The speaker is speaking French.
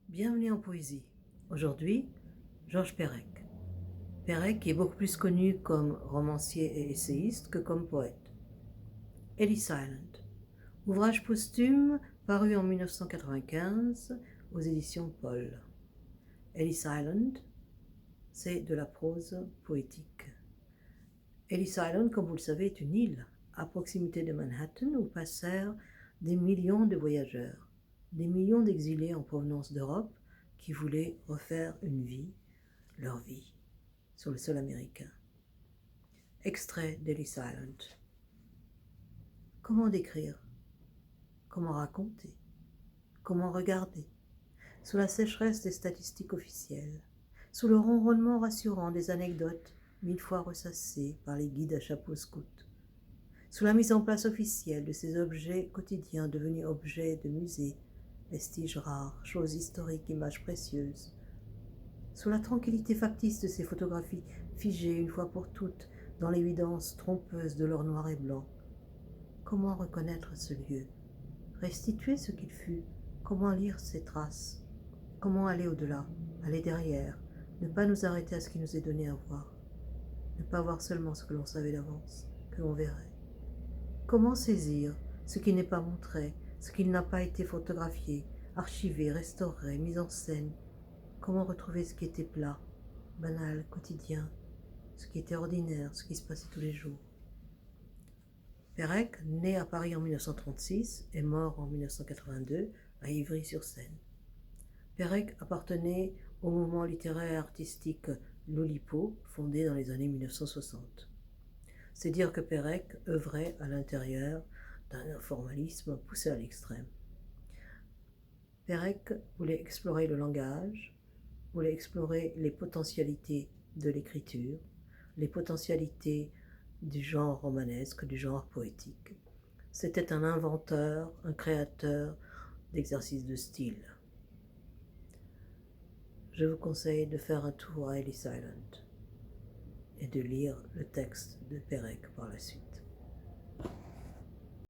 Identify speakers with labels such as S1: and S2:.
S1: Bienvenue en poésie. Aujourd'hui, Georges Perec. Perec est beaucoup plus connu comme romancier et essayiste que comme poète. Ellis Island. Ouvrage posthume paru en 1995 aux éditions Paul. Ellis Island, c'est de la prose poétique. Ellis Island, comme vous le savez, est une île à proximité de Manhattan où passèrent des millions de voyageurs, des millions d'exilés en provenance d'Europe qui voulaient refaire leur vie, sur le sol américain. Extrait d'Ellis Island. Comment décrire? Comment raconter? Comment regarder? Sous la sécheresse des statistiques officielles, sous le ronronnement rassurant des anecdotes 1000 fois ressassées par les guides à chapeau scout, sous la mise en place officielle de ces objets quotidiens devenus objets de musée, vestiges rares, choses historiques, images précieuses, sous la tranquillité factice de ces photographies figées une fois pour toutes dans l'évidence trompeuse de leur noir et blanc. Comment reconnaître ce lieu? Restituer ce qu'il fut? Comment lire ses traces? Comment aller au-delà, aller derrière, ne pas nous arrêter à ce qui nous est donné à voir, ne pas voir seulement ce que l'on savait d'avance, que l'on verrait? Comment saisir ce qui n'est pas montré, ce qui n'a pas été photographié, archivé, restauré, mis en scène? Comment retrouver ce qui était plat, banal, quotidien, ce qui était ordinaire, ce qui se passait tous les jours? Perec, né à Paris en 1936 et mort en 1982 à Ivry-sur-Seine. Perec appartenait au mouvement littéraire et artistique l'Oulipo, fondé dans les années 1960. C'est dire que Perec œuvrait à l'intérieur d'un formalisme poussé à l'extrême. Perec voulait explorer le langage, voulait explorer les potentialités de l'écriture, les potentialités du genre romanesque, du genre poétique. C'était un inventeur, un créateur d'exercices de style. Je vous conseille de faire un tour à Ellis Island et de lire le texte de Perec par la suite.